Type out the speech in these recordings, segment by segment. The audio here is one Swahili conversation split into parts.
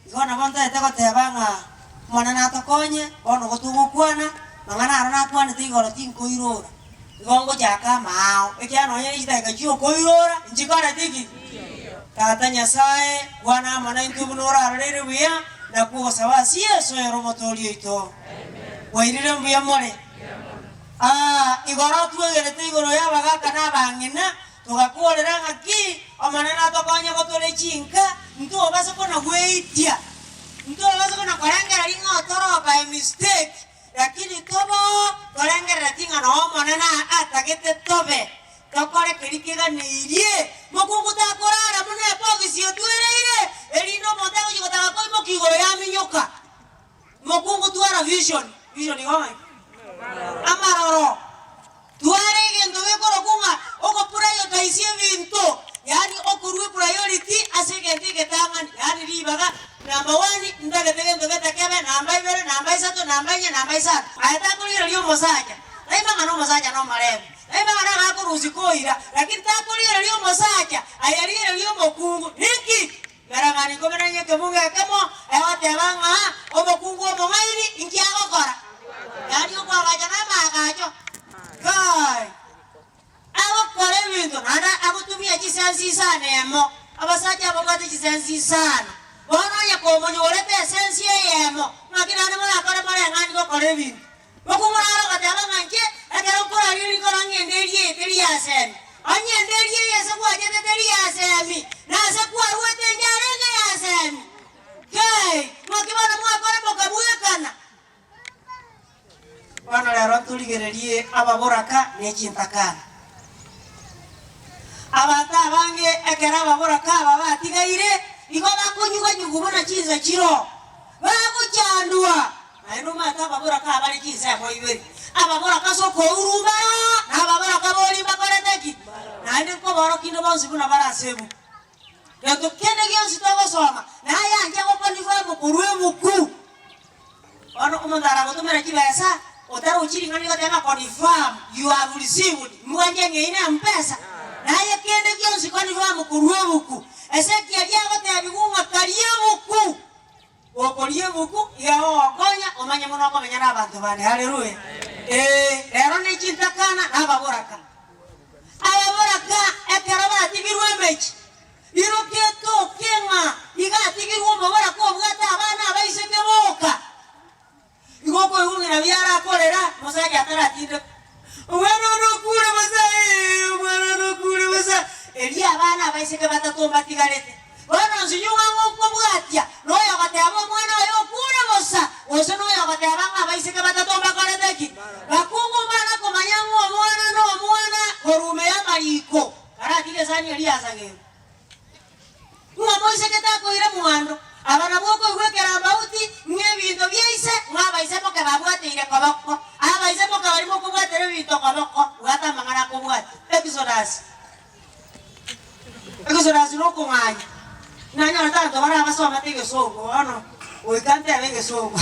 Igona bonta etego tebanga mwana na tokonye bono gotugo kwana mangana arana kwana tigoro tinko irora. Igongo jaka mao ekiano yeye itaga chio koirora njikara tiki. Tata Nyasaye wana mana intubunora arere wiya na kuwa sawa siye so romotorio ito. Wairire mbuya more. Igoro tuwegerete igoro yabaga kana bangina tugakorera ngaki omanana tokonya gotore chinka ntu obase kona weitia ntu obase kona korengera ringa toro by mistake lakini tobo korengera tinga no omanana atagete tobe tokore kirikiga nirie mokungu takorara mune pogisio tuereire elino montago yigotaka koi mokigoro ya minyoka mokungu tuara vision ngoma amaroro tuare gendo gekoro kunga oko purayo taisie vinto yani oko ruwe priority asegente getangan yani ribaga number 1 ndage tegendo getakebe namba 2 namba 3 namba 4 namba 5 ayata kulira lyo mosaja aiba ngano mosaja no marebe aiba ngana ngako ruzikoira lakini takulira lyo mosaja ayalira lyo mokungu niki garangani komenanye kemunga kemo ewate banga omokungu omongairi inkiago kora yani kwa gajana magajo kai awo kore winto nana abutumia chisensi sana emo abasaja abogate chisensi sana bono ya komonyo olete sensi emo makina ne mona kore mare ngani ko kore winto bokumara gatala nganje agero kora riri kora ngenderie teriasen anye nderie yese kwa jete teriasemi na se kwa ruete njarenge yasemi kai makibana mwa kore bokabuye kana wana lero tuligererie ababoraka nechintakana abata bange ekera ababoraka babatigaire igo bakunyuga nyugubona chiza chiro bakuchandua naino mata ababoraka abali chiza moiwe ababoraka soko urumba na ababoraka boli bakoreteki nainde ko borokino bonsi kuna barasebu yato kene gyansi togosoma na yanje ko panifa mukurwe muku ono umandara gotumera kibesa otaro uchiri ngani gatema confirm you have received mwanje ngeine mpesa naye kende kyonsi confirm kurwe buku eseki yago tebigunga kariye buku okorie buku yawo okonya omanye muno komenya nabantu bane haleluya lero ne chintakana nababoraka ababoraka ekaraba tigirwe mechi iroketo kenga igatigirwe maboraka obwata abana abaiseke boka igoko yungira byara akorera musaja ataratinde umwana nokure basa elia abana baiseke batatomba tigarete bana nzinyunga ngoko bwatya noyo gatabo mwana yo kure bosa oso noyo gatabo baiseke batatomba koreteki bakungu bana komanyangu omwana no omwana korume ya mariko karatike sani elia asage mwa moiseke takoire muando abana boko gwekera bauti ngebinto byaise ngabaise mo kababwatire kabako abaise mo kabarimo kubwatire binto kabako wata mangana kubwati Exodus roko nganya nanya tanto bara basoma tege songo ano oikante abenge songo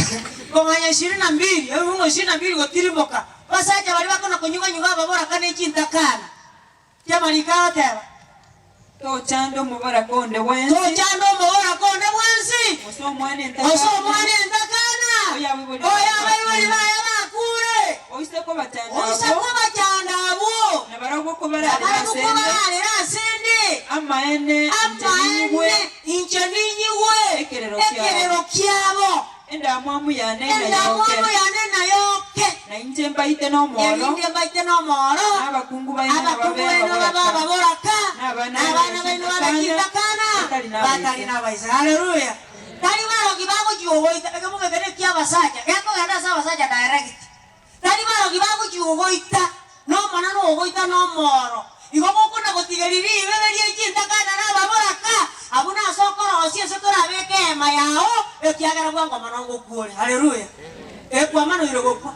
konganya 22 ebungo 22 gotirimoka basaja bali bakona kunyuga nyuga babora kane chintakana kyamalika tera Tochando mubara konde wensi. Oso mwane ntakana. Oya wibuli baya bakure. Oise ko bachanda abo. Nabarago ko baralira sende. Amaene inchaninyiwe. Ekerero kyabo. Enda mwamu yane na yoke. Na inje mbaite no moro. Abakungu bayina baboraka. Abana beno bakitakana. Batali na baisa. Haleluya. Tali baro kibago kiwoita. Eka mungu kene kia basaja. Yako ganda sa basaja direct. Tali baro kibago kiwoita. No manano woita no moro. Igomo kuna gotigeriri beberie chintakana na baboraka. Abuna sokoro osie sekora beke mayao. Ekiagara bwango manongo kuole. Haleluya. Kwa mano irogokwa.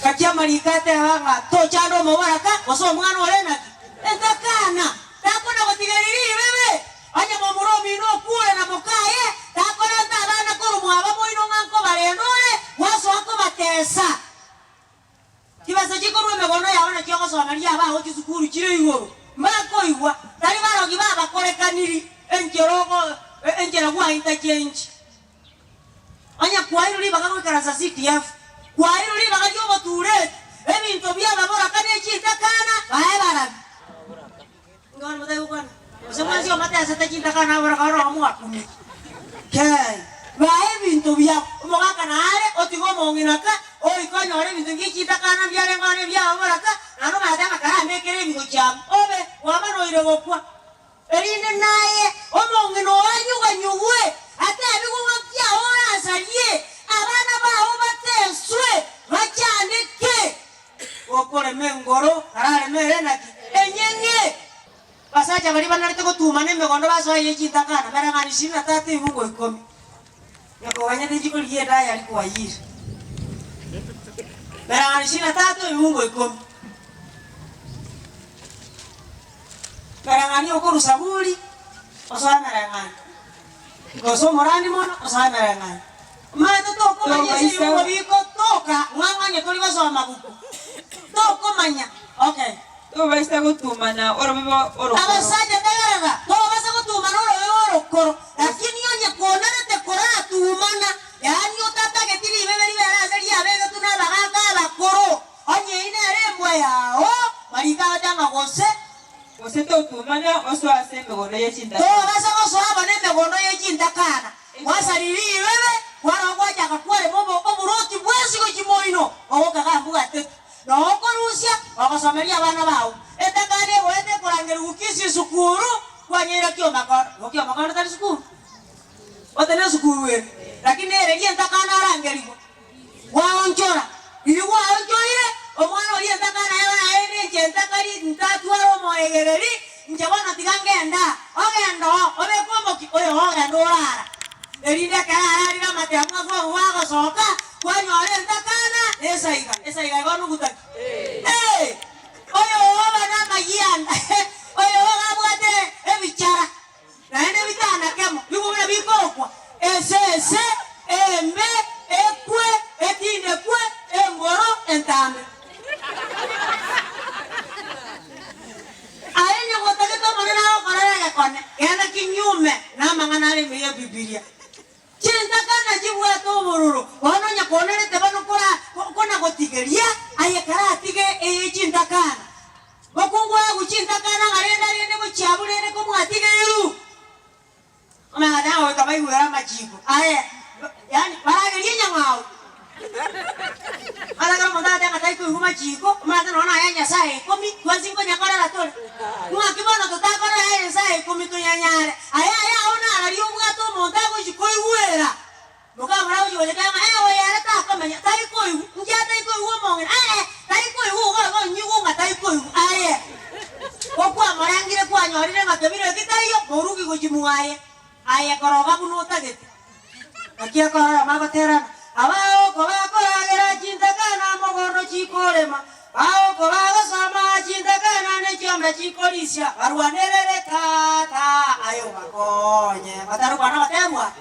Kakia malikate wanga tochando mawaraka oso mwana olena entakana takona gotigeriri bebe anya momuromi no kule na mokaye takona tabana ko rumwaba moino nganko barenore waso ako batesa kibasa chiko rume gono yaona kyoko so amaria ba ho kisukuru kire igoro mako igwa tali baro gibaba kore kaniri enjera kwa ita change anya kwa hilo liba kako karasa CTF kwa hilo liba kajo bature ebintu byababora kane chinta kana baebara ngone mutayo kana semua sio mate asate chinta kana bora karo amu akumi kai baebintu bya moga kana ale otigo monginaka oi kono ore bintu chinta kana byale ngone byabora ka nano madama kana mekere bintu cham obe wabano ire gokwa erine naye omongino wanyu ganyugwe ate abigwa bya ora asalie abana bawo bateswe bacyanike okore mengoro arare merenaki enyenge basacha bali banarite kutumane megondo basoye chintakana merangani 23 ibungo 10 yako wanyade jiko lienda yali kwa yiri merangani 23 ibungo 10 merangani okuru sabuli osana merangani goso morani mono osana merangani mato toko manyesi yuko biko toka nganganya toli basoma buku toko manya okay to baisa gutumana oro abasaje tagaraga to basa gutumana oro koro lakini yonye konana te korana tumana yani otata que tiri beberi bera seria bega tunala ganga la koro onye ine rembwa yao marika janga gose to tumana oso asembe gono yechinta to basa goso abane me gono yechinta kana wasariri bebe wana ngoja kakwale bobo oburoti bwesi ko kimoino owoka kambuga te no korusia bakasomeria abana bawo etakane wete kurangera ukisi sukuru kwanyera kyo makoro tari sukuru otene sukuru we lakini ereria ntakana arangerigo waonchora iliwa onchoire omwana oli ntakana yaba ene ntakari ntatwaro moegereri njabana tigangenda ogendo obekomboki oyo ogendo orara erinde kana arira matemwa fo wago soka kwanyore ntakana esaiga igonu gutaki oyo obana magiyanda oyo ogabwate ebichara naende bitana kemo bigubira bikokwa ese embe ekwe etinde kwe engoro entambe ayenye gotake to manena okorera kone yana kinyume na mangana ale me Biblia chinta kana jibwa to bururu wanonya konere te bano kona gotigeria ayekara tige chinta kana bakungwa guchinta kana arenda ko chabulere ko mwatigeru ama dawo kama iwera majibu aye yani barageria nyangao ala kama ndata ngatai ko huma jiko mata nona yanya sai komi kwanzingo nyakara la tole mwa kibono to takora yanya sai komi to nyanyare aya ona ali ubwato monta ko jiko iwera boka mara uji wale kama we yara ta kama tai ko nja tai ko wo mongen tai ko wo go nyugo ngatai ko aye kokwa marangire kwa nyorire ngakebire kitayo borugi ko jimuaye aya koroga kuno tagete akia kora magotera abao ko bakoragera chintakana mogono chikorema bao ko bagosoma chintakana ne chiombe chikorisha barwanerere tata ayo makonye bataru bana batemwa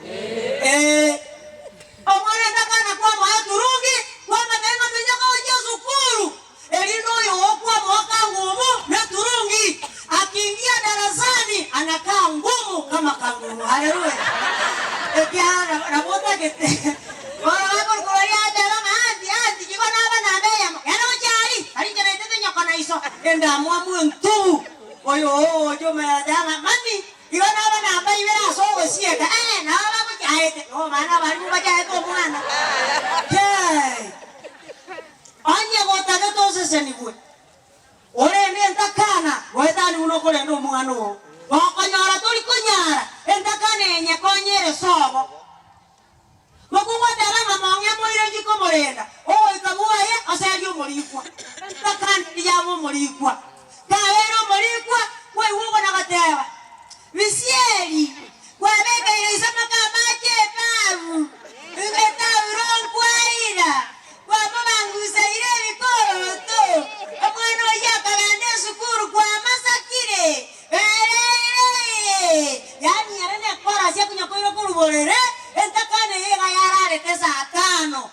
omwana takana kwa maturungi kwa matenga tunyaka oje sukuru elino yo kwa mwaka ngumu na turungi akiingia darasani anakaa ngumu kama kanguru haleluya ekiana rabota kete bora wako kuria dama andi jibana bana beya yana ochari ari jana tete nyakona iso enda mwamu ntu oyo me dama mami ibana bana bayi bera so wesieka na baba ko jaete o mana bari mu baja ko mwana hey anya gota de tose senibwe ore ne ntakana wetani unokole ndo mwana wakonyara toli konyara entakane nyakonyere sobo Makuwa dala mamonge moire jiko morenda. Ikamuaye asali omorikwa. Takandi yabo morikwa. Kawero morikwa we uwo na gateba. Bisieri. Kwabeka isema kama chepavu. Ngeta urongwa ira. Kwa mabanguza ire bikoro to. Omwana yakabande sukuru kwa masakire. Yani yarene kora sia kunya koiro kuruborere. Entakane yega yarare tesa 5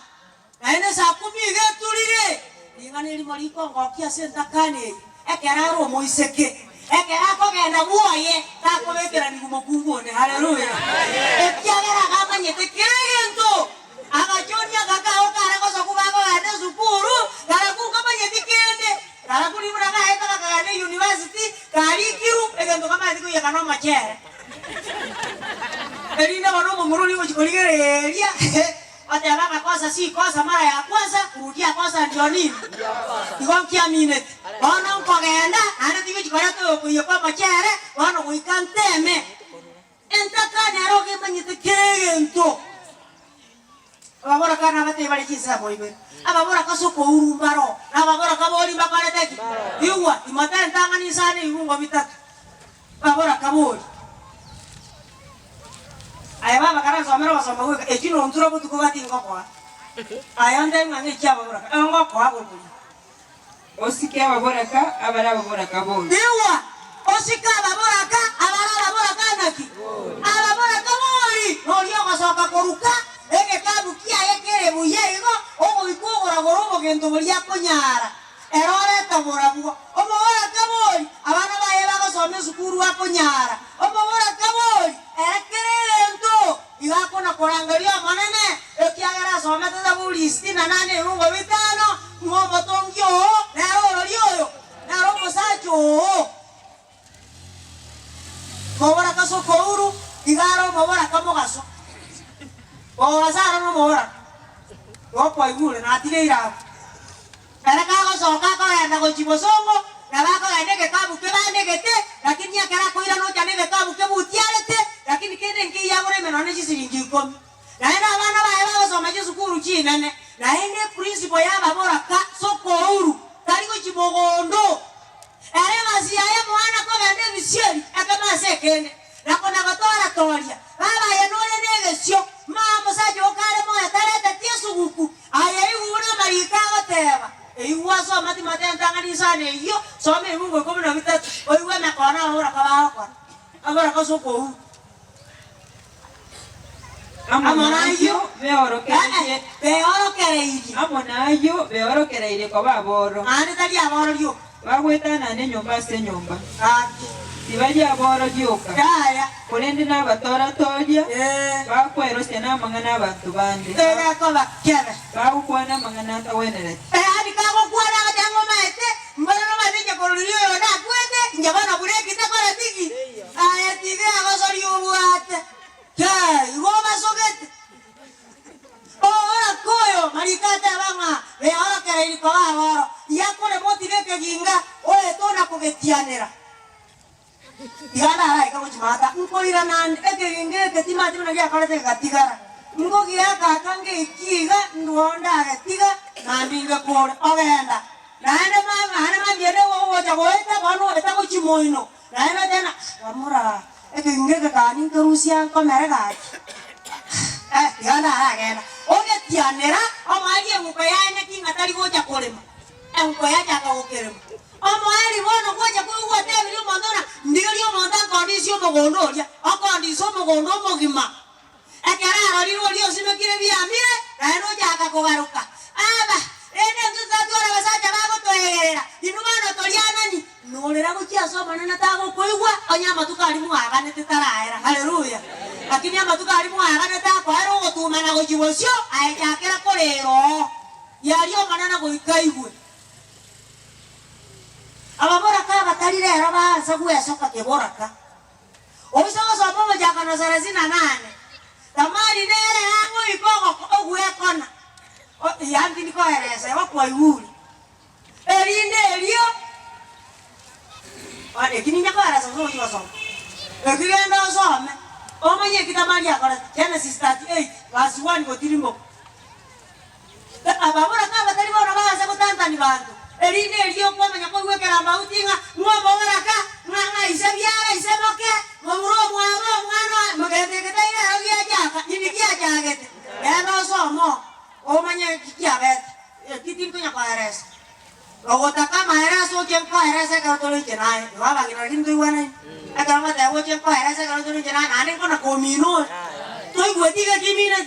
naende saa 10 getulire ingane limoriko ngokia sentakane ekeraro moiseke ekera kogenda muoye takobete tuye kana machere. Elina wanomo muruli uchikolikereria. Ate abanga kosa si kosa mara ya kwanza kurudia kosa ndio nini? Ndio kiamine. Wana mpagenda ana tibi chikora to kuye kwa machere wana kuikanteme. Entaka neroge manyite kirento. Ababora kana bate bali kisa boibe. Ababora kasoko urumbaro. Ababora kaboli bakale teki. Iwa imata ntangani sana ibungo bitatu. Ababora kaboli. Aya baba kana somero basoma we ekino nturo butuko bati ngokwa. Aya ndenga kya babora. Ngokwa agobuli. Osike ababora ka abara ababora kaboli. Iwa osika ababora ka abara ababora kanaki. Ababora kaboli. Noriyo kasoka koruka. Ege kabu kia yekere buyego obo ikugora gorobo gento bulia konyara erore tabora bugo obo ora kaboli abana baye bagosome sukuru akonyara obo ora kaboli erekere ento igakona korangaria manene ekiagera some tata bulisti na nane rungo bitano ngobo tongyo nero rioyo nero musacho mobora kaso kouru igaro mobora kamogaso Ora sara no mora. Yo kwa igule na atile ira. Era ka go soka ko enda go chibosongo, na ba ko ende ke kabu ke ba ende ke te, lakini ya kera ko ira no chane ke kabu ke butiarete, lakini kende nki ya gore me no ne chisiringi komi. Na enda bana ba eba go soma sukuru china ne. Na ende principle ya ba bora ka soko uru. Kali go chibogondo. Ere masia ya mwana ko ende bisieri, akama sekende. Na kona gotora toria. Baba ya no ne gesio. Mama sajo kare moya tarete tiesu guku aya iuna marika goteba iwa so mati matentangani sane iyo so me mungu ko na bitatu oiwe me kona ora ka ba agora ko soko amonayo beoro kereiji amonayo beoro kereire ko baboro ani tali aboro ryo bagwetana ne nyumba se nyumba Tibaji aboro dioka. Kaya. Kulendi na batora toja. Bakwero sena mangana bantu bandi. Tega ko bakere. Bakwana mangana ta wenere. Ani ka ko kwana ga jango maete. Mbona no maete ko riyo na kwete. Njabana bure kita ko ratiki. Aya tige ago sori ubuate. Kai, goma sogete. Ora koyo marikata banga. Ve ora kere ko aboro. Ya ko le motive ke ginga. Oe tona ko getianera. Igana hai ka mata unko ira nan ege ke timati na ya kare te gatigara unko kia ka kange kiga ndonda ga tiga na binga ko ogenda na ma biere wo ja wo eta bano eta ko chimoino na ina tena amura ege ka ni ka rusia ko mere ga igana hai gena oge tianera o maji unko ya ene kinga tari go ja kolema unko ya ja ka go kerema Amari bono kwaje ko uwate biri mondona ndirio monda kondisio mogondoria akondisio mogondo mogima akara rori rori simekire biamire na eno jaka kugaruka aba ene tutatu ara basaja bago toegerera inumano toriana ni norera gukia soma na tago koigwa onyama tukari muaga ne tetaraera haleluya lakini ama tukari muaga ne ta kwaro gutuma na gujibosio ajakera korero yario manana goikaigwe Ababora ka batari rero baza guesoka keboraka. Obisogo sopo jaka no 38. Tamari nere hango ikoko ogwekona. O yangi niko erese okwa iwuri. Erinde erio. Ane kininya ko erese so yo so. Ekigenda osome. Omanye kitamari akora Genesis 38 verse 1 gotirimo. Ababora ka batari bona baza gutantani bantu. Erinde erio kwa manya ko gwekera mautinga ngombo baraka nganga isabiara isaboke ngomro mwana magete ketaira rogia jaka inikia jagete eno somo o manya kiabet kitin kunya kwa res rogota kama res o jem kwa res ka tolo jenai baba kira kintu iwana aka mata o jem kwa res ka tolo jenai ane kona komino toi gwetiga kimina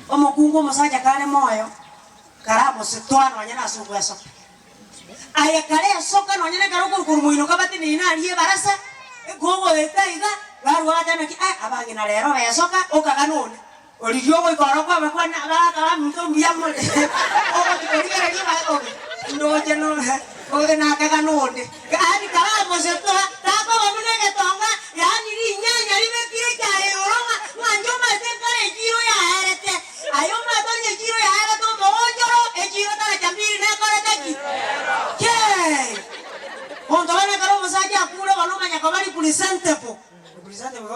Omo kungo masaja kale moyo karabo setwano nyana sugwa soka aya kale soka no nyana karoko kurumuino kabati ni na aliye barasa gogo etaiga garu atana ki abangi na lero ya soka okaganone olivyo ko ikoroko abakwana abaka mto mbiyamo ogo tikori kare ni ba ogo ndo jeno Oge na kaga nonde. Ani kala mo se to ta ko bamune ke tonga yani ri nyanya libe kire kare oroma manjo ma te kare jiro ya herete. Ayo ma to ne jiro ya herete to mojoro e jiro ta jambiri na kare taki. Ke. Ondo bana karo musaja akure bano manya kabari pulisante po. Pulisante po.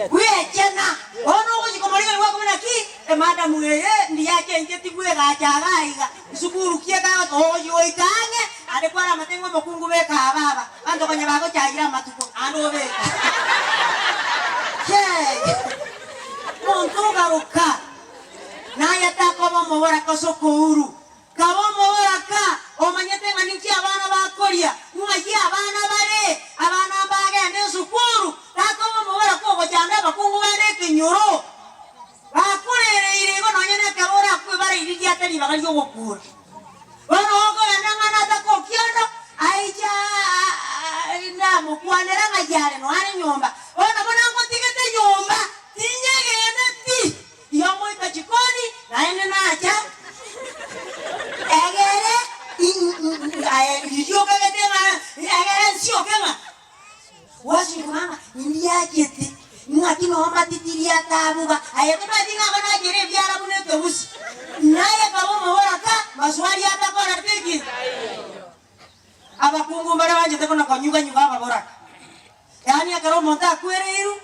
Kuye chena. Ono ko jikomali wa ko na ki e madam ye ndiye njeti kuye ga chaga iga. Sukuru kia ka to yo ikange ade kwara matengo mokungu be ka baba. Ando kanya bako chagira matuko. Ano be. Ke. Monto garuka. Na yata ko mo wara ko sokuru. Kawo mo wara ka o manyete maniki abana ba koria. Mwaji abana bare. Abana bage ande sukuru. Ta ko mo wara ko chanda bakungu bane kinyoro. Bakurere irego nonyene kabora kwe bare irigi atari bagali yo gukura. Bano ogo yanangana ta ko kyono aija ina mukwanera ngajare no ari nyomba. Bano bona ngo tigete nyomba tinyegene ti. Yo mo ikachikoni na ene na acha. Egere yo kagete ma egere sio kema. Wasi mama india kete. Ngati no matitiria tabuga ayeko badinga bana jere byara bune kebusi naye kabo mworaka maswali atakora tiki abakungu mbara banje tekona konyuga nyuga ababoraka yani akaro monta kwere iru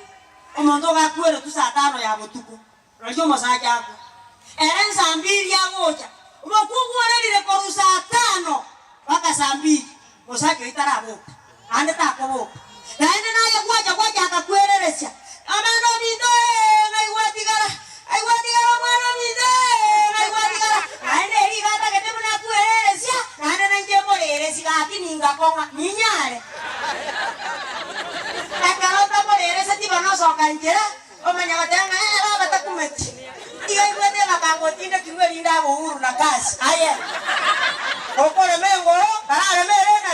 omondo ga kwere tu saa 5 ya botuko rajyo masaja yako eren saa 2 ya gocha obakungu arelire koru saa 5 mpaka saa 2 mosaje itarabo ande takobo naende naye gwaja akakwereresha amano bindo ngaiwatigara mwana bindo ngaiwatigara ande ri gata kete muna kueresia ande nanje moreresi gakininga konga ninyare akalota moreresi tibano sokanjera omanya batanga baba takumeti iga ibwete bakangotinde kimwerinda uhuru na kasi aye okore mengo karare merena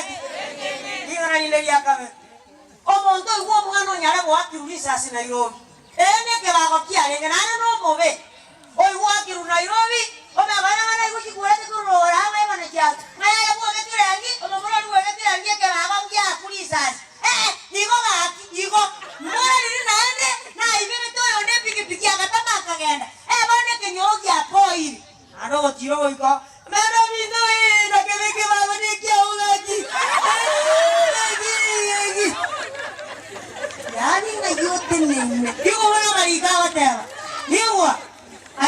ingana nile yakame omonto iwo mwana onyare gwakirulisa si Nairobi ene ke bago kiare ngana no mobe oi wakiru Nairobi ome bana bana iguchi kurate kurora we bana kya ngaya ya bwo getirangi omomora ruwe getirangi ke bago kya kulisa igo mora ni nande na ibere to yone piki akatama akagenda bana ke nyogi apoi aro tiro iko mero bindo na ke bago ni kya ulaki yani na yote nene hiyo wana malikawa tena hiyo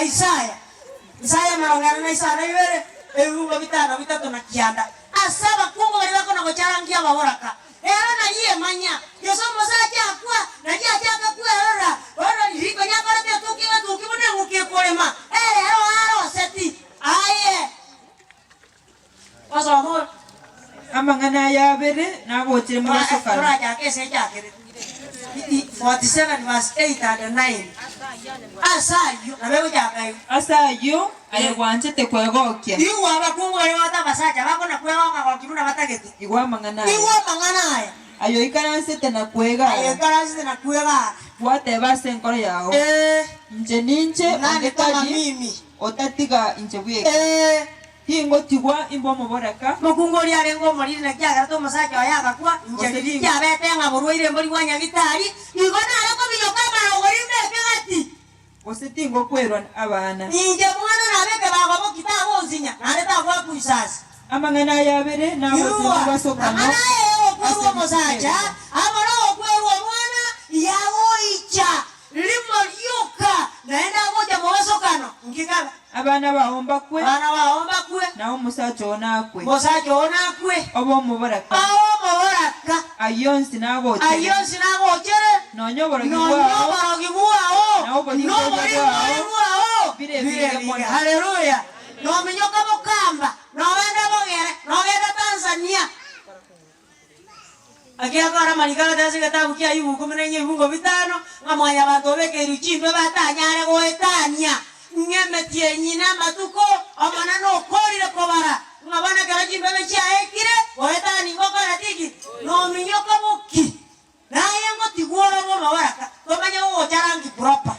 Isaya marongana na Isaya ibere ebu bitatu na kianda asaba kungo bali bako na gocharangia baboraka era na yie manya yoso mosaje akwa na yie acha kwa era ora liko nyakara te tukibone ngukie kolema ero seti aye waso amor amangana ya bere na bochire mu basokana ora ja kese ja kere 47 verse 8 and 9 asayo na bego jakayo asayo ayegwanchete kwegokia iwa abakungu bali batabasaja bakona kwegoka kwa kibuna batagete iwa mangana aya ayo ikaransete na kwega wate base nkoro yao nje ninje ondetaji mimi otatiga nje bweke hingo tigwa imbo moboraka mukungori arengo morire na kyaga to masaje ayaga kwa nje cyabete ngaburwire muri wanya bitari igona arako biyoka barogori mbegati osetingo kwerwa abana inje mwana nabeke bagabo kitabo nzinya naleta kwa kuisasi amangana yabere na bote basokano okwerwa mosaja amara okwerwa mwana yawo icha limolyoka naenda moja mosokano ngikaba abana baomba kwe na omusacha onakwe obo mubaraka ayonsi nabo chere nonyoboro gibuao na obo gibuao bire haleluya no minyoka bokamba no wenda bogere no wenda Tanzania akia kora malikala tasi katabu kia yubu kumenenye ibungo bitano ngamwanya bantu beke ruchimbe batanyare goetania ngemetie nyina matuko amana no korire kobara ngabana karaji bebe cha ekire goetani ngokora tiki no minyoka boki na yango tigoro bo mabaraka tomanya wo charangi proper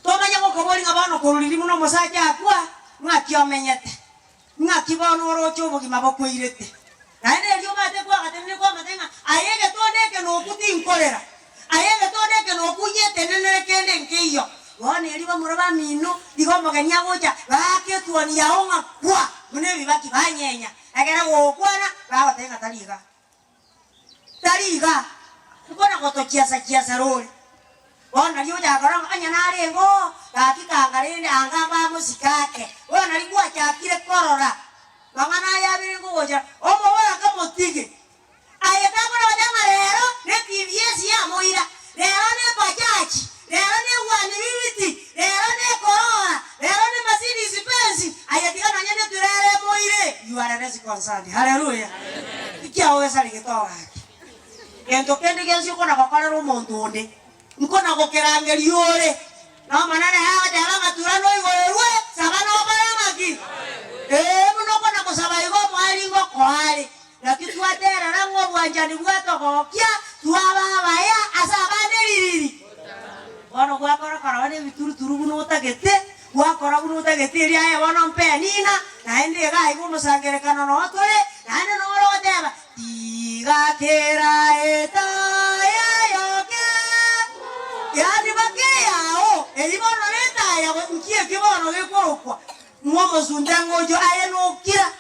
tomanya ngo kobori ngabano koruri muno mosaja akwa ngakio menyete bono rocho obogima bokwirete naende elio mate kwagatene kwa matenga ayege tondeke nokuti nkorera ayege tondeke nokuyete nenere kende nkeiyo bone eli bamuroba mino digo mogenia gocha bake tuani yaonga kwa mune bibaki banyenya agera gokwana bagotenga tariga mbona gotokiasa roli bona lio jagaranga anya narengo gakikangare angamba musikake bona ligwa chakire korora bangana yabiringo gocha omobora kamotige ayeta bona bajanga rero ne TVS ya moira rero ne bajaji rero ne wani bibiti rero ne korora rero ne Mercedes Benz ayatika nanyene turere moire you are less concerned hallelujah ikia wesa ligetoa ento kende gensi kona kokorera omonto onde nkona gokerangeri ore no manane haga jalanga turano igorerwe sabana okarangaki muno kona kosaba igo mwaringo kwale lakini tuatera rango bwanjani bwatogokia tuababa ya asabaneriri bono gwakora karone bituru buno utagete gwakora buno utagete ri aya bono mpe nina naende ga igo musangerekano no tore naende no roteba igakera eta yoke yani bakeyao elibono leta ya nkie kibono gekorokwa mwomo sundangojo ayenokira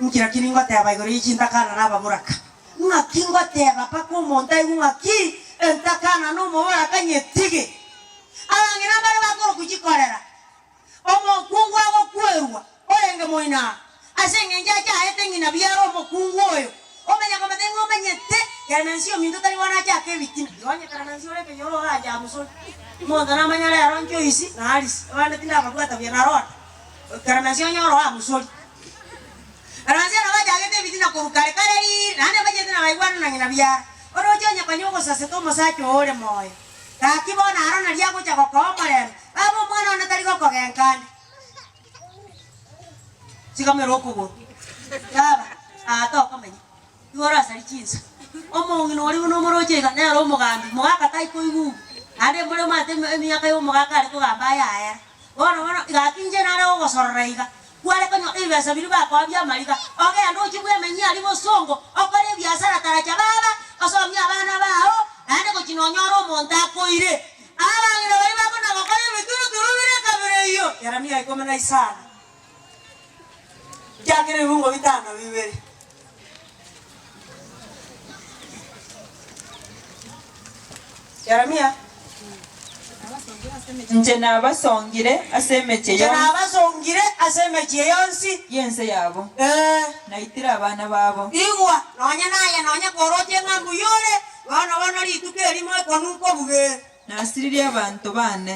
nkira kiringo teba igori chintakana nabamuraka ngakingo teba pako montai ngaki entakana no mobora nyetige abangira bari bakoro kujikorera omo kungwa go kwerwa orenge moina asenge njaja ayetengina biaro omo kungwoyo omenya komatengo omenyete yananzio minto tali wana chake bitina yonye kananzio leke yoro haja musoni monda na manyala yaronjo isi na alisi wande tinda babata bya rota kananzio nyoro ha musoni kananzio na baja agete bitina korukale kaleli nane baje tena baigwana na ngina bya orojo nya kanyoko sase to mosacho ore moyo kakibona arona lyako cha kokomare abo mwana onatali kokogenkani sikamero go yaba atoka menye yora sari chinsa omongino oli no morochega nero omugambi mogaka taiko igu ande mure mate emiyaka yo mogaka ari kugamba yaya bono gakinje nare ogosorreiga kware kanyo ibesa biri bakwabya malika oge ando chibwe menyi ali bosongo okore biasara taracha baba osomya abana bao ande ko chinonyoro monta koire abangiro bari bakona gokore bituru turubire kabire iyo yaramia ikomena isana yakire bungo bitano bibere yaramia nje nabasongire asemeche yonsi yense yabo naitira abana babo igwa nonya koroje ngambu yore bana lituke limo konunko buge nasiriria abantu bane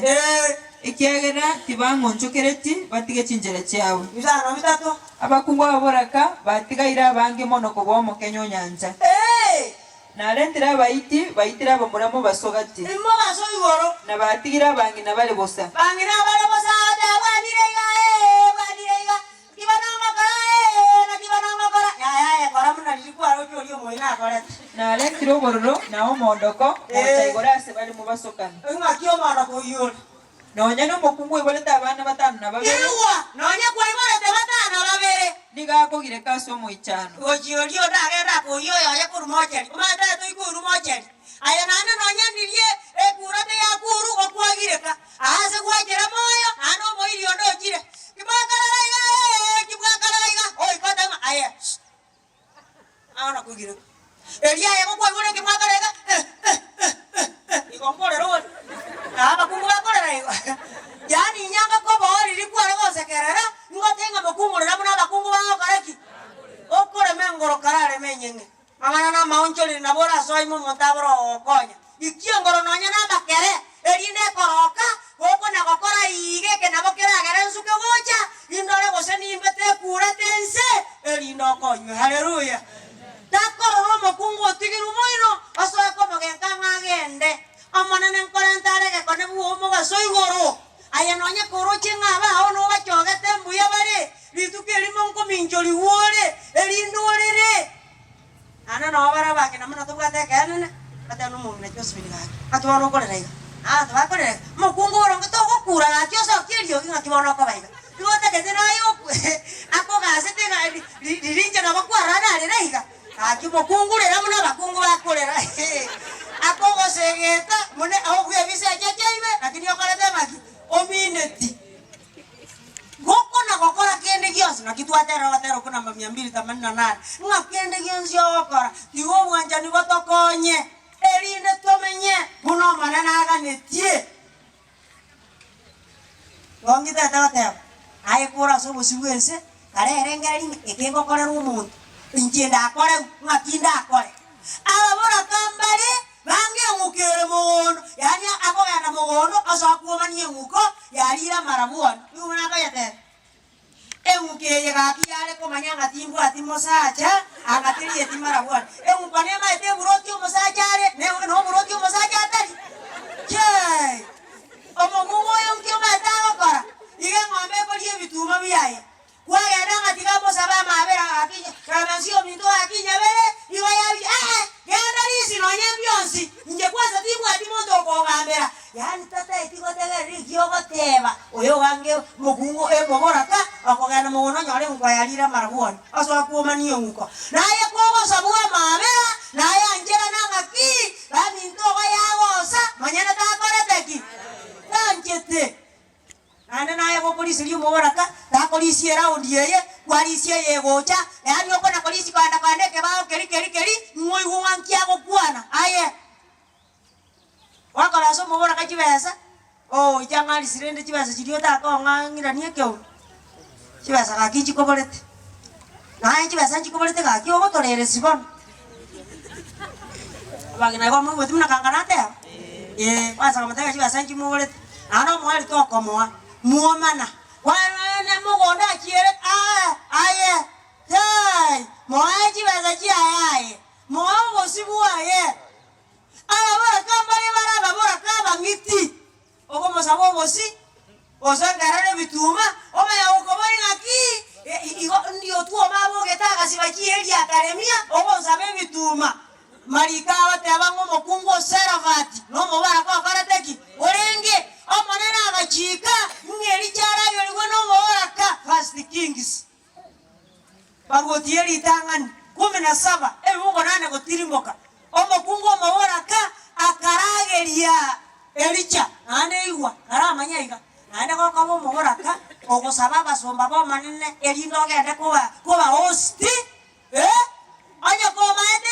ikiagera tibangonjokereti batige chinjere cyabo bizano bitatu abakungu aboraka batigaira abange monoko bomo Kenya nyanja narentira abaiti baitira abamuramo basogati immo baso igoro na batigira abange nabale bosa bangina bale bosa abadirega kibananga kara ya kora muna likuwa rojo lyo moina kora narentira obororo nawo mondoko otaigorase bali mu basokana ngakyo mara ko yoro nonya no mukungu iboleta abana batanu nababere yewa nonya kwa iboleta batanu nababere nigakogire kaso mu ichano ojiolio dagera ko yoyo ya kurumocheri kumata to ikurumocheri aya nana nonya ndiye kurate ya kuru ko kwagireka ase kwagera moyo ano moiri ondo chire kibwakaraiga oi kotama aya ana kugire elia ya ko kwagire kibwakaraiga ikompore ro aba kungwakorera yani nyanga ko bori likwara gosekerera ngotenga bokumurira muna bakungu bakaraki okore mengoro karare menyenge amana na maoncholi na bora soimo montabro konya ikiongoro nonya na bakere erine koroka oko na gokora ige ke na bokera gere nsuke gocha indore goseni imbete kura tense erino konyo haleluya takoro mokungu otigiru moiro aso ko mogenka ngagende amana nenkorentare ke kone buomo gasoigoro aya nonya koroche ngaba ono bachogete mbuya bare litukeri monko minjoli wore elindorere ana no bara bake na muna tubwate kenene ate no mumne Josephine gake atwaro korera iga atwa korera mokungu rongo to gukura gake oso kirio inga kibono ko baiga Tuota kete na yo. Ako gasete ga dirinja na bakwara na higa. Aki mokungure na muna bakungu bakolera. Ako gosegeta mune aho kwevisa jajaibe lakini yokaleta maki. Omineti. Goko na gokora kende gionsi na kitu watero kuna 288. Nga kende gionsi yokora. Tigo mwanja ni gotokonye. Erinde tomenye. Muno manana aga netie. Gongi tata watero. Aye kora sobo siwense. Kare herengeri ekengo kore rumuntu. Injenda akore ngakinda akore. Alabora kambare bange ngukere mogono. Yani ako yana mogono asakuwa manye nguko yarira maramuan. Yuna kayate. Engukeye gakiyale komanya timbu atimo sacha agatiri etimaramuan. Engukane maite buroti omusachare no buroti omusachare. Jai. Omogumo yonkyo matago kora. Iga ngombe koliye bituma biyaye. Wagenda ngatika mosaba mabera akinya kamansio minto akinya bere iwa yabi genda lisi no nyembionsi nje kwaza timu atimondo ko gambera yani tata etiko tegeri gyogoteba oyo wange mugungo mogoraka akogana mugono nyore ngwayalira marabuoni aso akuoma niyo nguko naye kogo sabua mabera naye anjera nangaki baminto ko yagosa manyana takoreteki tanchete ane naye ko polisi liyo mogoraka ta polisi era ondieye polisi yegocha yani okona polisi kwanda ke bao keri ngoi huankia go kuana aye wakala so mogoraka chibesa oh jangali sirende chibesa chidio ta ko ngangira niekeo chibesa ka kichi kobolete naye chibesa chikobolete ka kyo gotolere sibon bagina go mo wetu na kanganate kwasa kamatega chibesa chimobolete ano mwali to komoa muomana wana mugonda chiere aye hey moaji bazaji aye moa sibu aye ala bora kambari bara bora kaba ngiti ogo mosabo bosi osangarane bituma ome ya ukobari ngaki igo ndio tuo mabo getaka sibaji eli akademia ogo sabe bituma marika wate abango mokungo seravati no mobara kwa karateki orenge omonena agachika ngeri chara yoligo no moraka First Kings bagotieri tangani 17 ebugo nane gotirimoka omokungo moraka akarageria Elicha ane igwa aramanya iga ane ko kabo moraka ogosaba basomba bo manene elindo gende kuba hosti anya ko mate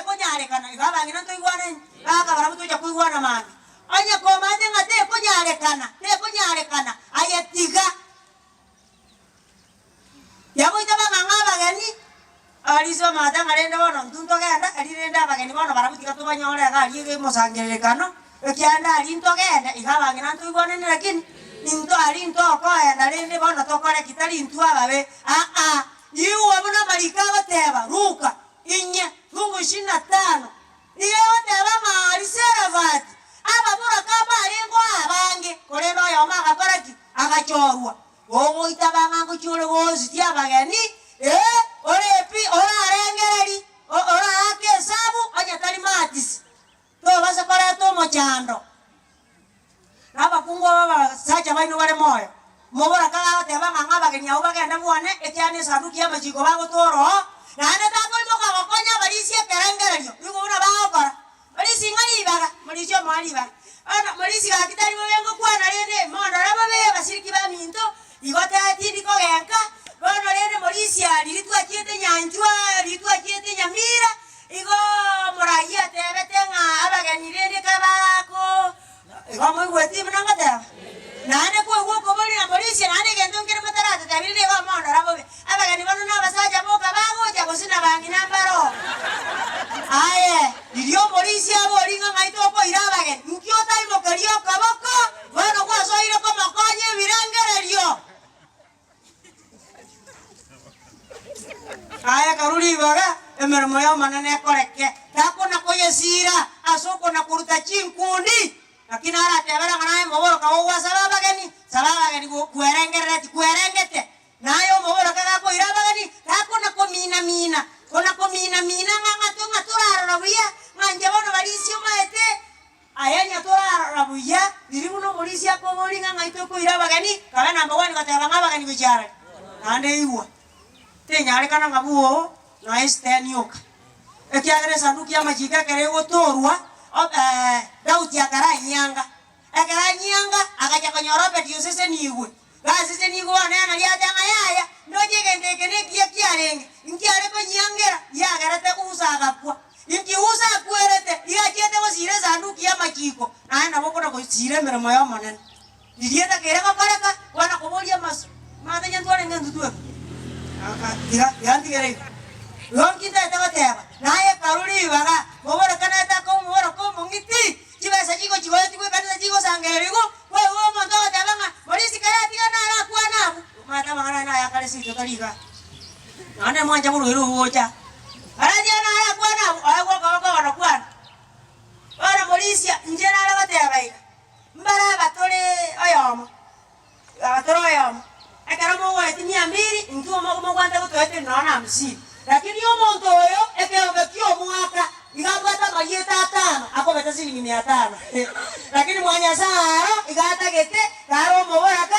konyarekana igabangina to igwane aka baramuto ja kuigwana mami anya ko mate ngate konyarekana ayetiga yabo itabanga ngabagani alizo mata ngarenda bono ntunto genda alirenda bagani bono baramutika to banyore gali ge mosangerekano ekyanda alinto genda igabangina to igwane lakini into alinto ko enda rende bono to kore kitali intu ababe Iu abuna marika bateba ruka inye fungu 25 iyo bateba mari seravati ababura kabarengo abange kolero yo maka koraki agachorwa wogo itabanga ngochore gozi tia bagani orepi ora arengereri ora ake sabu anya tali matis to basa kora to mochando naba kungo baba sacha baino bare moyo mobora kala teba nganga bagani au bagenda buane etiane saduki ya majiko bago toro nane tako moka gokonya barisia kerengererio yugo una bagora barisi ngari baga marisio mali baga ana marisi ga kitari bobengo kwana rene mondo raba be basiriki ba minto igota atiri ko genka bono rene marisia liritwa kiete nyanjwa liritwa kiete nyamira igo moraya tebe tenga abagani rene kabako igo mo gweti mnangata nane ko boli na polisi nane gendo ngere matarata tabiri go mondo rabo abagani bano na basaja boka bago ja gosina bangi nambaro aye dirio polisi abo ringa ngaito ko irabage mukyo tai mo kariyo kabako bano kwa so ire ko makonye virangererio aya karuri baga emero moyo manane koreke tako na koyesira asoko na kuruta chinkundi lakini ara tebera nganaye moboro ka owa sababa gani kuerengete nayo moboro ka ko iraba gani tako na komina nganga to ngatura rabuya nganje bono balisio maete ayanya tora rabuya diribuno polisi ko boli nganga ito ko iraba gani chare ande iwa te nyare kana ngabuo na esteni yoka ekiagere sanduku ya majika kere gotorwa dauti akara nyanga akaja konyorope diosese niwe gasese niwe ana ya tanga yaya ndoje gende kene kiarenge inkiare ko nyangera ya garate kuusa akapwa inki usa kuerete ya chete wasire sanduku ya majiko na bokora ko sire mere moyo monene didieta kere ka paraka wana kobolia mas mata nyantware ngendu tuwe ya ntigere Lonkita itawa teba. Naye karuri baga. Mobora kana ta ko mobora ko mongiti. Chiba sa chico chico chico kana chico sangerigo. Wewe mondo teba nga. Morisi kara tia na ra kwa na. Mata mangana na ya kale sito kaliga. Nane mwanja buru iru wocha. Ara tia na ra kwa na. Ai ko wana kwa. Ora morisi nje na ra teba ika. Mbara batore ayomo. Batore ayomo. Akara mo wa tinia mbiri ntuo mo kwanta ko toete naona 50. Lakini yo monto yo ekeo mwaka igabata mayeta 5 akobeta shilingi 500 lakini mwanya saro igata gete karo mobaraka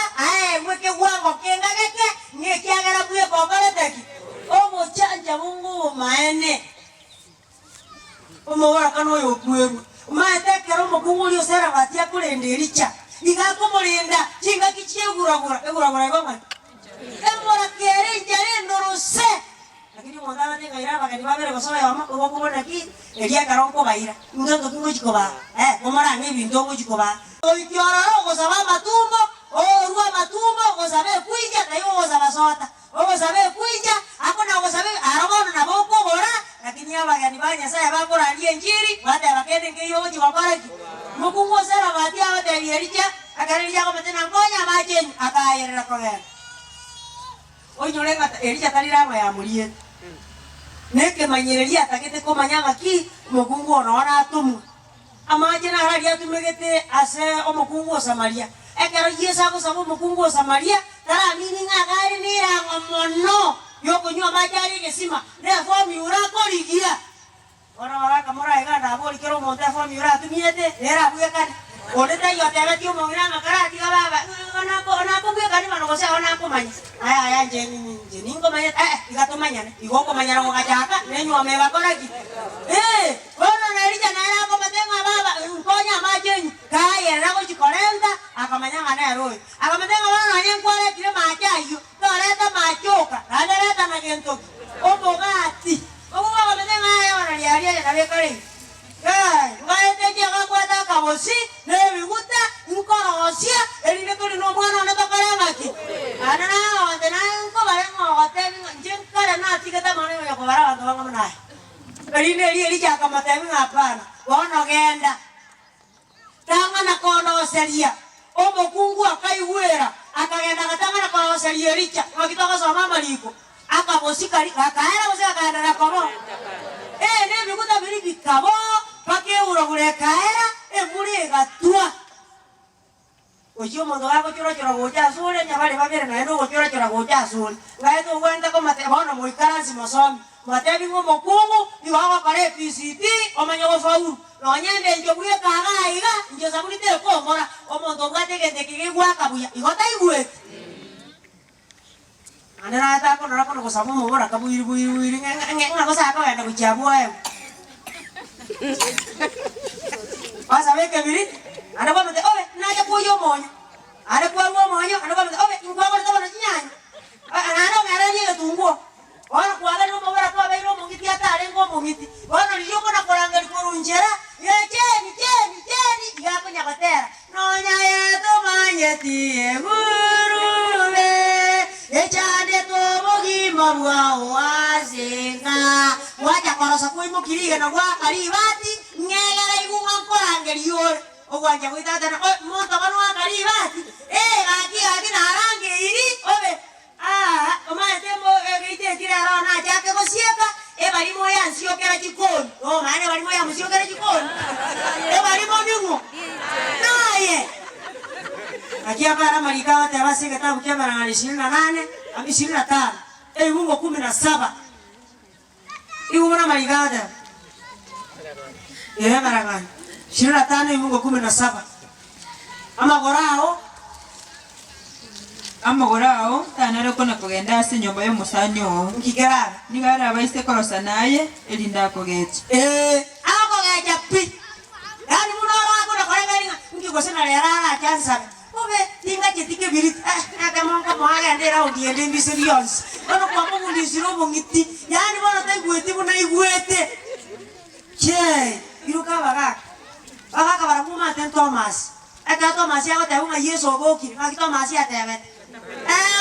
mweke wango kenga geke ngekiagara kuye kokore teki omo chanja mungu maene omo baraka no yo kweru maete kero mokunguli osera batia kulendericha igakomolinda chinga kichieguragura igoma emora kere njare ndorose lakini mondana ni gaira bakati babere basora yama ko kubona ki elia karonko baira ngando kingo chikoba komara ngi bindo ngo chikoba oikiora ngo saba matumbo ruwa matumbo ngo sabe kuija tayo ngo saba sota ngo sabe kuija akona ngo sabe arabono na boko bora lakini abagani banya saya bakora ndiye njiri baada bakende ngiyo chiwabaraki mukungo sera batia bade yericha akarija ko metena ngonya majenyu akayerera kogera oinyolenga ericha talira ya mulie neke manyereria takete ko manyanga ki mokungu ona atumu amaje na hali atumegete ase omokungu Samaria ekero yesa ko sabo mokungu Samaria tara mini ngagari ni rango mono yoko nywa majari gesima ne fomi urako ligia ora waka mora iganda boli kero monte fomi ura tumiete era buya Odeta yo te abati mo ngiranga karati ka baba. Ona ko buya kani mano ko sa ona ko manya. Aya jeni ngo manya igato manya ne. Igo ko manya ngo kajaka nenyu ameba ko lagi. Kono na rija na ya ko matenga baba ngonya majenyu. Kaya na ko chikorenta akamanya ngana roy. Akamatenga bana nyen kwale kile machayo. Toreta machoka. Alereta na gento. Obogati. Obo baba matenga ya ona ya na bekare. Ngaete jaga kwata kabosi nebi guta nkorosia elinde tuli no mwana ona tokarangaki anana wandena nko barengo gotebi njenkara na tiketa mane ya kobara bantu bangamana elinde eli jaka matebi ngapana wono genda tanga na kono seria omokungu akaiwera akagenda katanga na kono seria richa wakitoka soma maliko akabosi kali akaera bose akaenda na kono nebi guta biri bikabo pake uragure kaera muri gatua ojo mondo ako chora goja sole nyabale babere na ndo chora goja sole ngaito gwenda ko mate bana mo ikaransi masomi mate bingo mokumu iwawa kare PCT omanyo faulu no nyende njo buye kaga iga njo sabuni te ko mora o mondo ngate gende kigwa kabuya igota igwe anana ta ko nako ko samu mo bora kabu iru ngako sa ko enda kujabu ayo Pasa ve que mirit, ana kwa mate owe naja kwa yo monyo. Ana kwa mo monyo, ana kwa mate owe ingwa kwa ndo na chinyanya. Ana ngara ni gatungo. Ora kwa ga no mabara kwa bairo mongiti atare ngo mongiti. Ora liyo kona koranga likoro njera. Ye cheni ya kunya batera. No nya ye to manyeti e guruwe. E chade to bogi mabwa wazinga. Waja korosa kuimo kiriga na wa karibati. Ngegera igunga korangeri yore ogwanja kuitata na monto kanu akaribati gaki na rangi iri obe omatembo geite kirara na jake gosieka balimo ya nsiokera jikoni mane balimo ya musiokera jikoni balimo ningo naye akia para marikawa te basi kitabu kia mara 28 ami 25 mungu 17 iwo na marikawa maragani 25 mungu 17 ama gorao amogorao tanare kona kugenda ase nyomba y'omusani oo Nkigerara. nigara abaise korosa naye elinda kogecha Ako gecha pi. Yani muno wako na korenga linga. Nkigosena lerara chansa. Obe tinga chetike biriti. Aka monka mwaga ndera odiende mbisirions. Ono kwa mungu ndisiro bongiti. Yani bono tai gwete bona igwete. Che, iruka baga. Baga kabara muma ten Thomas. Aka Thomas ya gote unga Yesu oboki. Ngaki Thomas ya tebe.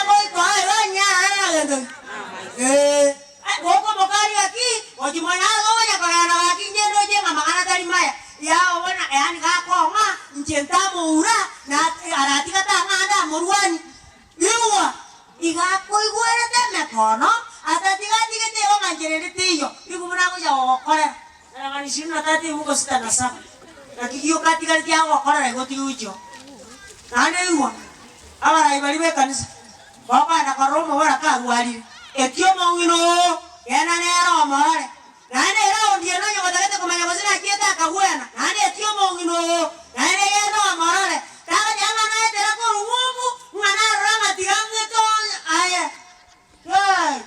Boy ko ay nya ngendo. Woko mokari aki, ojimwana gonya kana aki nyendo jenga makana tari maya. Ya ona yani gakonga njenta muura na arati kata nganda muruani. Iwa igako igwere teme kono atatiga tigete o manjerere tiyo. Igumuna ko ya okora. Na ngani shina tati muko sita na saba. Na kiyo katika tia okora go tiucho. Ane iwa. Abara ibalibe kanisa. Baba na karomo wala ka gwali. Etio mongino yana nero mare. Nane era ondia no nyoba takete kumanya kozina kieta kagwena. Nane etio mongino. Nane yeno mare. Taga janga na etera ko rumu. Ngana ranga tiange to aya. Hey.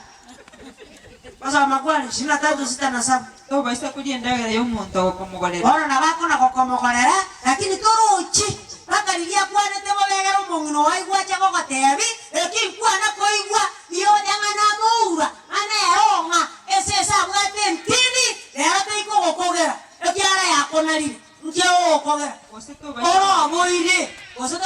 Basa makwani shina tatu sita na saba. to baisa kuliendagera y'omuntu okomogorera Bora na bako na kokomogorera lakini toruchi. Bakalilia kwana tebo begera mongino waigwa chako kotebi. Eki kwana koigwa iyo janga na muura. Aneronga ese sabwate ntini era teiko gokogera ekiara yakonarire nkyo okogera ose to baisa oro moire ose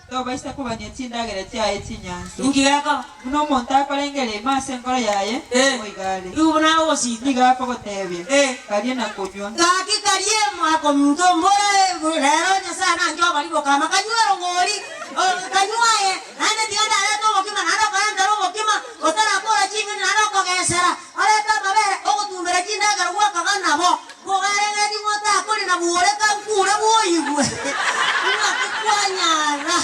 to baisa kubanya chindagera chaye chinyanso nkigaka muno omuntu akorengere mase enkoro yaye oigare ubona osi nigako gotebia karie na kunywa gaki karie mwako mtombora rero nyasana njo balibo kama kanyuero ngori kanyuaye nane tiganda ato bokima nana kanda ro bokima otara kora chinga nana kogesera ale kama bere ogutumbera chindagera gwaka kana bo kogarengera dimota akori na buore kankure boyigwe kwanyara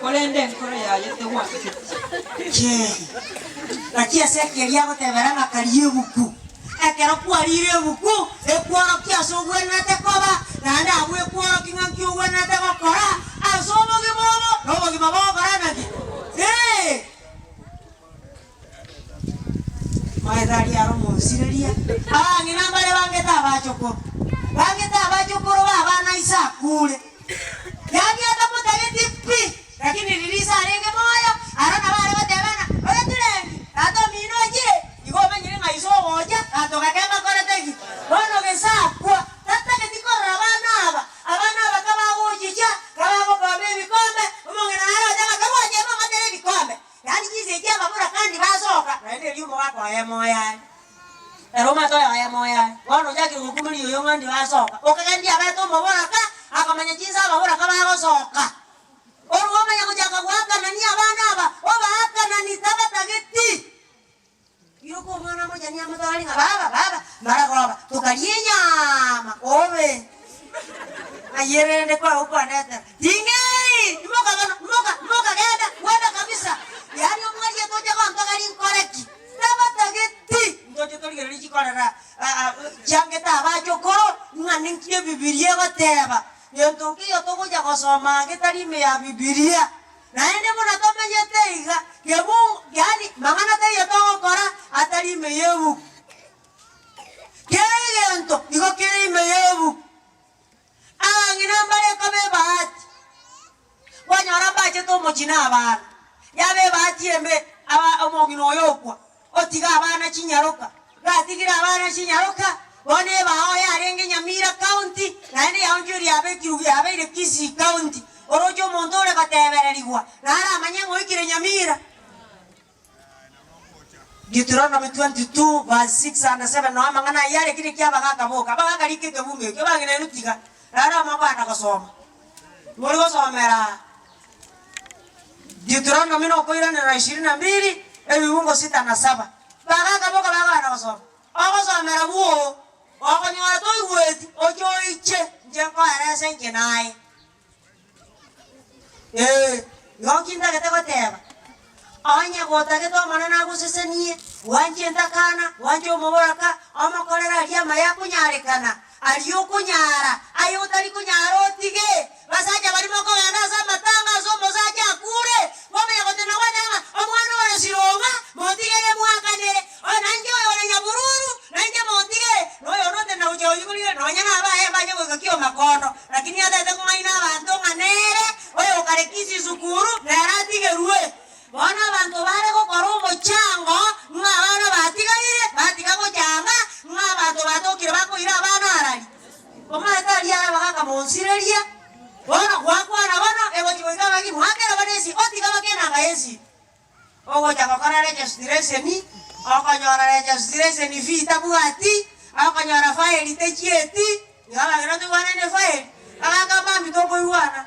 kolende enkoro yaye tewakite che lakia sekeria gotebera makarie buku ekero kwarire buku ekworo kiaso gwenete koba nande abwe kworo kingankio gwenete gokora asomo gimomo robo gimomo koranaki maedari aro monsireria ngina mbare bangeta abachokoro babana isakure yani atapotageti pi lakini lilisa arenge moyo arona bare batebana oya tulengi ato mino je igome nyiri ngaiso moja ato kakema koretegi bono gesakwa tatake tikora abana aba kaba ujicha kaba ko kabe bikombe umongena aro jaga kaba je mama tere bikombe yani kize je babura kandi basoka naende lyumo wako moya Roma to ya moya bono jake ngukumuli yo ngandi basoka okagendi abato moboraka akamanya jinsa ababura kaba basoka Oroma ya kujaga waka nani abana aba oba aka nani tabatageti Yoko mwana moja ni amatawali nga baba mara baba tukalie nyama obe ayerende kwa huko anata dingei moka genda wenda kabisa yani omwali atoja kwa mtakali incorrect tabatageti ndoje toli gari korera jangeta abajo koro ngani nkie bibilia bateba Yontoki yotogo ya gosoma getarime ya Biblia. Naende muna tomenye teiga kebu yani mangana te yotogo kora atarime yebu. Kegento digo kerime yebu. Ngina mbare kabe bahati. Wanyara bache to mochina abana. Yabe bahati embe aba omogino yokwa. Otiga abana chinyaroka. Gatigira abana chinyaroka. Bone bao ya renge Nyamira County naende ya onjuri abe ile Kisii County orojo mondore batebererigwa nara amanyango ikire Nyamira Deuteronomy 22 verse 6 and 7 no amangana yale kile kyaba kakaboka baga likeke bunge ke bagina nutiga nara amabana gosoma muri gosomera Deuteronomy no koira na 22 ebibungo 6 na 7 baga kaboka baga gosoma agosomera buo Wakonyora to iweti ojo iche njengo arese ngenai yokinda ketego teba anya gota keto manana gusesenie wanje ndakana wanje omoboraka amakorera alia maya kunyarekana aliyo kunyara ayo tali kunyara otige basaja barimo ko yanda za matanga zo mozaja kure ogo chakokora registration okonyora registration fee tabuati akonyora file techieti ngala ngana tu wana ne file aka mami to koiwana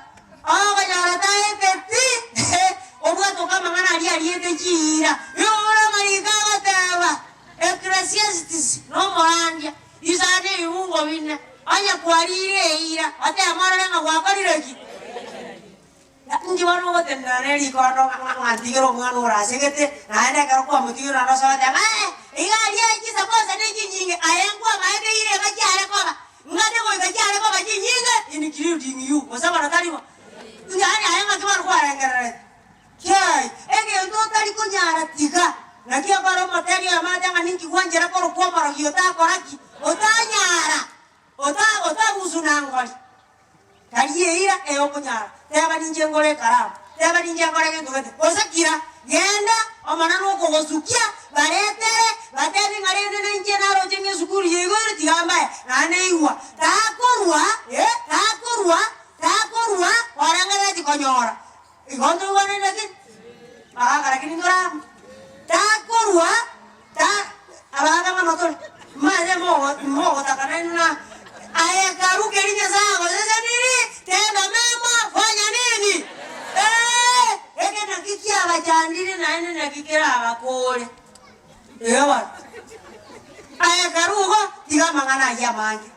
okonyora taeteti obwato kama ngana ali techira yora marika bataba ecclesiastes no morandia isane yungo binne anya kwalire ira ate amara nga kwakalireki ndi wano gotenda neri kono ngantigero mwana urasegete naende karo kwa mutigero na sote igali akisa kosa neki nyinge ayengwa maende ire bakyale koba ngade ko bakyale koba nyinge including you osaba natalimo ngani ayenga kimaro kwarengerere kai ege ndo tali kunyara tika nakia baro materia amadanga ninki kwanjera koro kwa maro yota koraki otanyara ota uzunangoli kaliye ira eyokunyara teba ninje ngole karamu teba ninje ngole gento gete osakira genda omana no kogosukia baretere batebi ngarende ninje naro jenge sukuru yegore tigamba nane iwa takorwa warangara tikonyora igondo wane lagi gara kini ndoram takorwa abaga manotol maze mo takanena aya karu kerinya zango sasa nini tena mema fanya nini eke nakikia abachandire naende nakikira abakole ewa aya karu go tiga mangana ya mange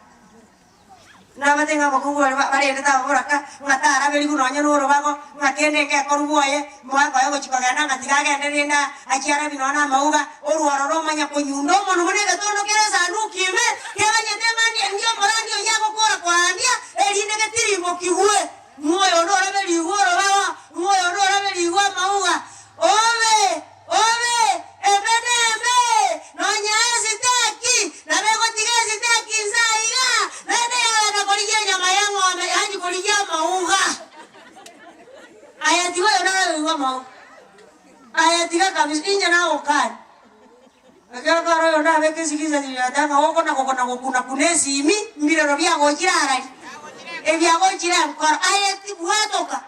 na batenga bakungu bari ndeta boraka ngatara beli kunonya noro bago ngakende ke koruboye mwako yo chikagana ngatiga gende rinda achiara binona mauga oruoro manya konyundo mono monega tono kera sandu kime kebanye temani ndio morandio yako kora kwandia elinde ketirimo kihue moyo ndora beli goro bago moyo ndora beli gwa mauga ove ebeneme nonya sitaki na bego tiga sitaki zaiga nene ya kolija nyama yangu ameanji kolija mauga aya tiwa yona ngwa mau aya tiga kabisa inja na okani akara karo yona beke sikiza nilitaka woko na kuna kunesi imi mbira robia gojirara ebya gojira mkoro aya tibuatoka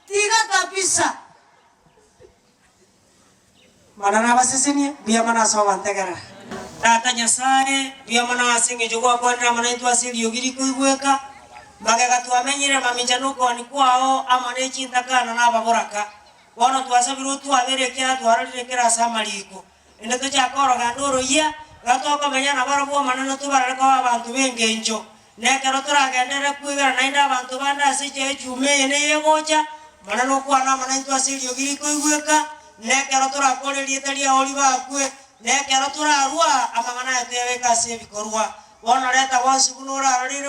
tiga kabisa manana basisini biya mana sawa ntegara tata nyasaye biya mana asinge jogwa kwanda mana itu asili yogiri kuigweka magega tuamenyire maminjanuko ni kwao amane chintakana na baboraka wono twasabiru twaberekera twararekera samaliko ende tuchakoro gandoro ya gatoko menyana barabo manana tubarareko abantu bengenjo nekero turagendere kuigara nainda abantu banda siche chume ne yegocha manano kwana mana itu asili yogiri kuigweka nekero turakorerie taria oli bakwe nekero turarua amangana yateweka sebikorwa wona leta wansi kunora